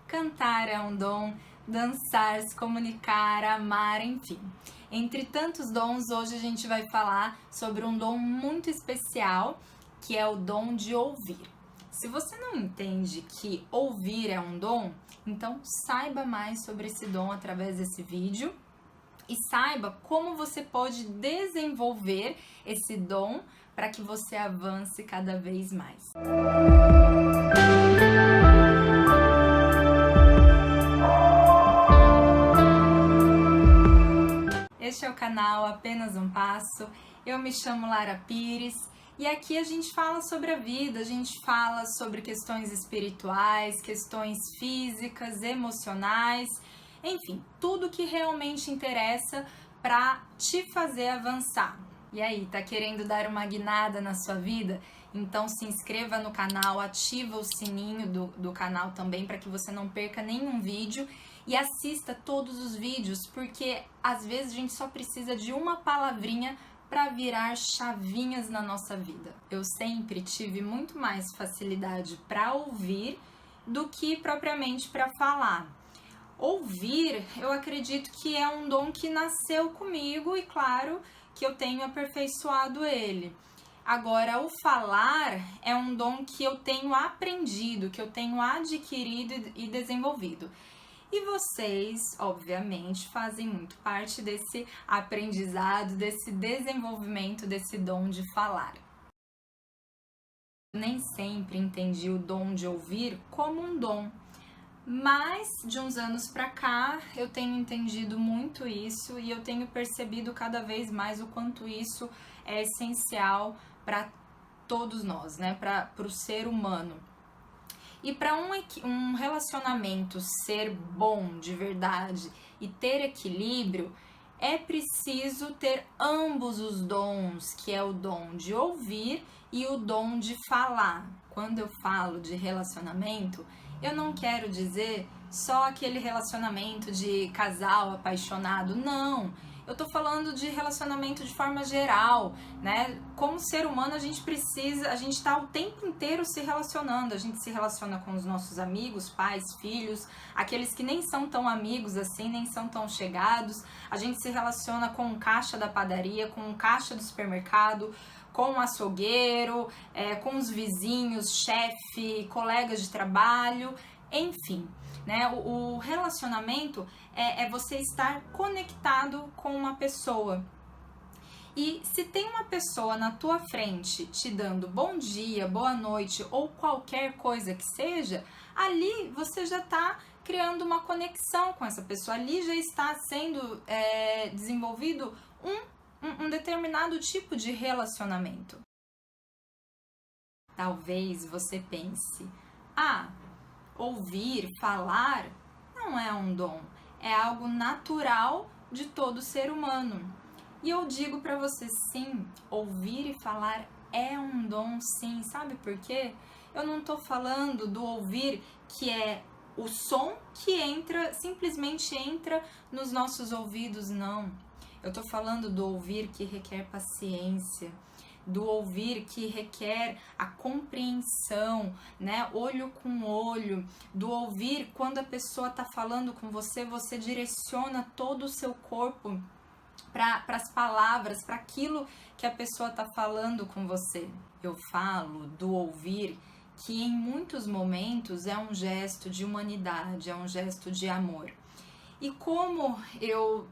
cantar é um dom, dançar, se comunicar, amar, enfim. Entre tantos dons, hoje a gente vai falar sobre um dom muito especial, que é o dom de ouvir. Se você não entende que ouvir é um dom, então saiba mais sobre esse dom através desse vídeo e saiba como você pode desenvolver esse dom para que você avance cada vez mais. Este é o canal Apenas um Passo, eu me chamo Lara Pires e aqui a gente fala sobre a vida, a gente fala sobre questões espirituais, questões físicas, emocionais, enfim, tudo que realmente interessa para te fazer avançar. E aí, tá querendo dar uma guinada na sua vida? Então se inscreva no canal, ativa o sininho do canal também para que você não perca nenhum vídeo e assista todos os vídeos, porque às vezes a gente só precisa de uma palavrinha para virar chavinhas na nossa vida. Eu sempre tive muito mais facilidade para ouvir do que propriamente para falar. Ouvir, eu acredito que é um dom que nasceu comigo e claro que eu tenho aperfeiçoado ele. Agora, o falar é um dom que eu tenho aprendido, que eu tenho adquirido e desenvolvido. E vocês, obviamente, fazem muito parte desse aprendizado, desse desenvolvimento desse dom de falar. Nem sempre entendi o dom de ouvir como um dom, mas de uns anos pra cá eu tenho entendido muito isso e eu tenho percebido cada vez mais o quanto isso é essencial para todos nós, né? Para o ser humano. E para um relacionamento ser bom de verdade e ter equilíbrio, é preciso ter ambos os dons, que é o dom de ouvir e o dom de falar. Quando eu falo de relacionamento, eu não quero dizer só aquele relacionamento de casal apaixonado, não. Eu tô falando de relacionamento de forma geral, né? Como ser humano a gente tá o tempo inteiro se relacionando. A gente se relaciona com os nossos amigos, pais, filhos, aqueles que nem são tão amigos assim, nem são tão chegados. A gente se relaciona com o caixa da padaria, com o caixa do supermercado, com o açougueiro, com os vizinhos, chefe, colegas de trabalho, enfim. Né? O relacionamento é você estar conectado com uma pessoa. E se tem uma pessoa na tua frente te dando bom dia, boa noite ou qualquer coisa que seja, ali você já está criando uma conexão com essa pessoa. Ali já está sendo desenvolvido um determinado tipo de relacionamento. Talvez você pense, ouvir, falar, não é um dom, é algo natural de todo ser humano. E eu digo para você, sim, ouvir e falar é um dom, sim. Sabe por quê? Eu não tô falando do ouvir que é o som que simplesmente entra nos nossos ouvidos, não. Eu tô falando do ouvir que requer paciência, do ouvir que requer a compreensão, né? Olho com olho, do ouvir quando a pessoa tá falando com você, você direciona todo o seu corpo para as palavras, para aquilo que a pessoa tá falando com você. Eu falo do ouvir que em muitos momentos é um gesto de humanidade, é um gesto de amor. E como eu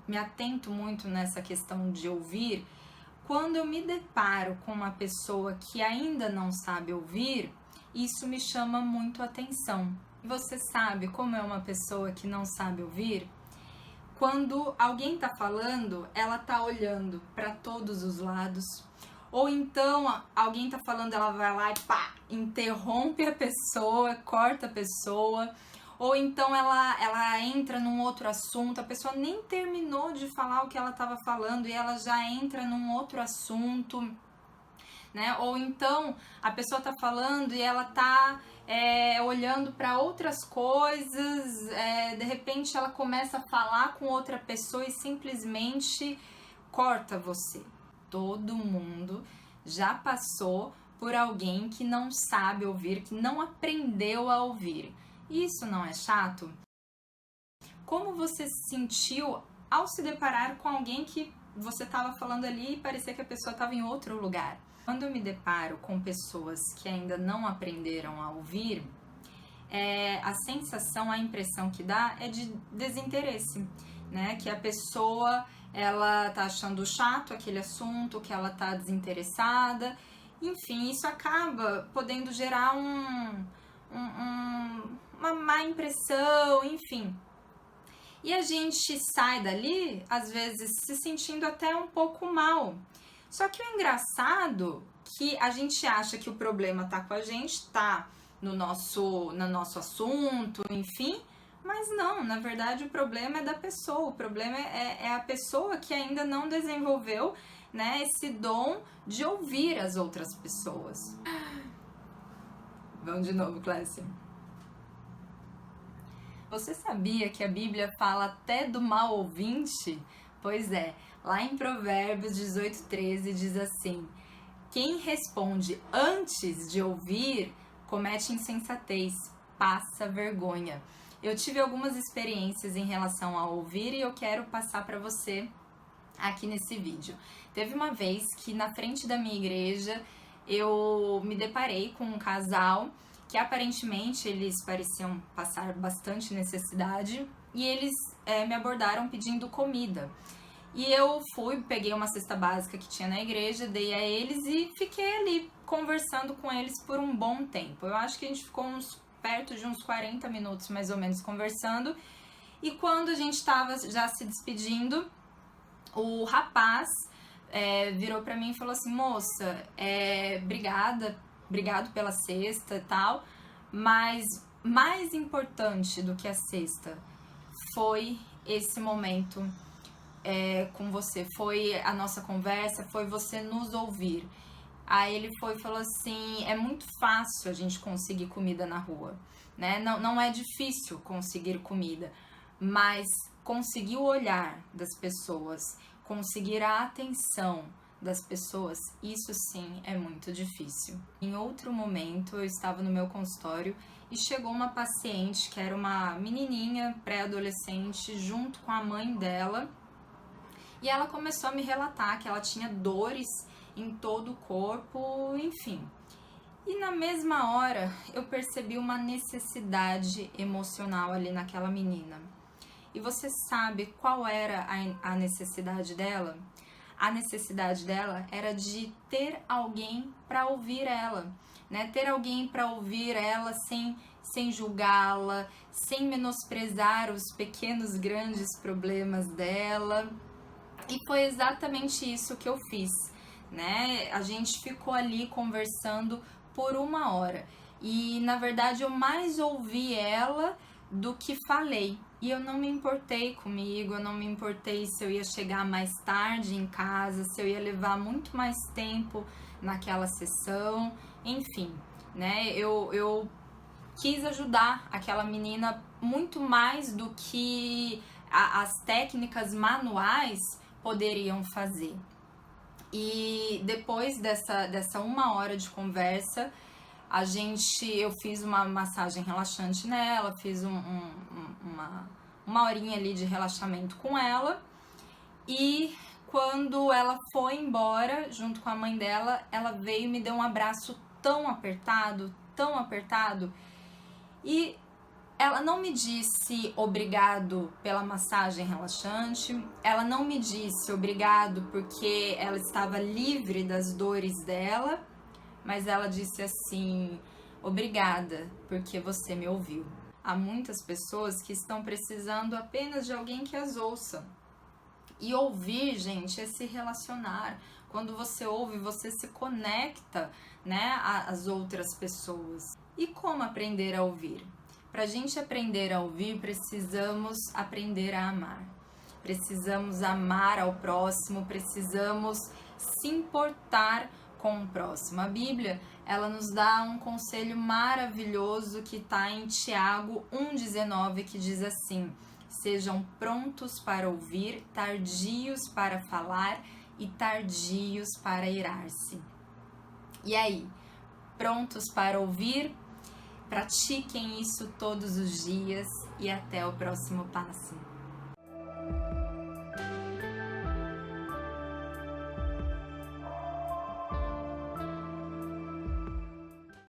me atento muito nessa questão de ouvir, quando eu me deparo com uma pessoa que ainda não sabe ouvir, isso me chama muito a atenção. E você sabe como é uma pessoa que não sabe ouvir? Quando alguém tá falando, ela tá olhando para todos os lados. Ou então alguém tá falando, ela vai lá e interrompe a pessoa, corta a pessoa. Ou então ela entra num outro assunto, a pessoa nem terminou de falar o que ela estava falando e ela já entra num outro assunto, né? Ou então a pessoa está falando e ela está olhando para outras coisas, de repente ela começa a falar com outra pessoa e simplesmente corta você. Todo mundo já passou por alguém que não sabe ouvir, que não aprendeu a ouvir. Isso não é chato? Como você se sentiu ao se deparar com alguém que você estava falando ali e parecia que a pessoa estava em outro lugar? Quando eu me deparo com pessoas que ainda não aprenderam a ouvir, a sensação, a impressão que dá é de desinteresse, né? Que a pessoa, ela tá achando chato aquele assunto, que ela tá desinteressada. Enfim, isso acaba podendo gerar uma má impressão, enfim. E a gente sai dali, às vezes, se sentindo até um pouco mal. Só que o engraçado é que a gente acha que o problema tá com a gente, tá no nosso assunto, enfim, mas não, na verdade o problema é da pessoa, o problema é a pessoa que ainda não desenvolveu, né, esse dom de ouvir as outras pessoas. Vamos de novo, Clécia. Você sabia que a Bíblia fala até do mal ouvinte? Pois é, lá em Provérbios 18:13 diz assim: quem responde antes de ouvir comete insensatez, passa vergonha. Eu tive algumas experiências em relação a ouvir e eu quero passar para você aqui nesse vídeo. Teve uma vez que na frente da minha igreja eu me deparei com um casal que aparentemente eles pareciam passar bastante necessidade e eles me abordaram pedindo comida. E eu peguei uma cesta básica que tinha na igreja, dei a eles e fiquei ali conversando com eles por um bom tempo. Eu acho que a gente ficou perto de uns 40 minutos mais ou menos conversando. E quando a gente estava já se despedindo, o rapaz virou pra mim e falou assim: moça, obrigado pela cesta e tal, mas mais importante do que a cesta foi esse momento com você, foi a nossa conversa, foi você nos ouvir. Aí ele falou assim: é muito fácil a gente conseguir comida na rua, né? Não é difícil conseguir comida, mas conseguir o olhar das pessoas, conseguir a atenção das pessoas, isso sim é muito difícil. Em outro momento, eu estava no meu consultório e chegou uma paciente que era uma menininha pré-adolescente junto com a mãe dela. E ela começou a me relatar que ela tinha dores em todo o corpo, enfim. E na mesma hora eu percebi uma necessidade emocional ali naquela menina. E você sabe qual era a necessidade dela? A necessidade dela era de ter alguém para ouvir ela, né? Ter alguém para ouvir ela sem julgá-la, sem menosprezar os pequenos, grandes problemas dela. E foi exatamente isso que eu fiz, né? A gente ficou ali conversando por 1 hora. E, na verdade, eu mais ouvi ela do que falei. E eu não me importei comigo, eu não me importei se eu ia chegar mais tarde em casa, se eu ia levar muito mais tempo naquela sessão, enfim, né? Eu quis ajudar aquela menina muito mais do que as técnicas manuais poderiam fazer. E depois dessa 1 hora de conversa, eu fiz uma massagem relaxante nela, fiz uma horinha ali de relaxamento com ela. E quando ela foi embora, junto com a mãe dela, ela veio e me deu um abraço tão apertado, e ela não me disse obrigado pela massagem relaxante, ela não me disse obrigado porque ela estava livre das dores dela, mas ela disse assim: obrigada porque você me ouviu. Há muitas pessoas que estão precisando apenas de alguém que as ouça. E ouvir, gente, é se relacionar. Quando você ouve, você se conecta, né, às outras pessoas. E como aprender a ouvir? Para a gente aprender a ouvir, precisamos aprender a amar. Precisamos amar ao próximo, precisamos se importar com o próximo. A Bíblia, ela nos dá um conselho maravilhoso que está em Tiago 1,19, que diz assim: sejam prontos para ouvir, tardios para falar e tardios para irar-se. E aí, prontos para ouvir? Pratiquem isso todos os dias e até o próximo passo.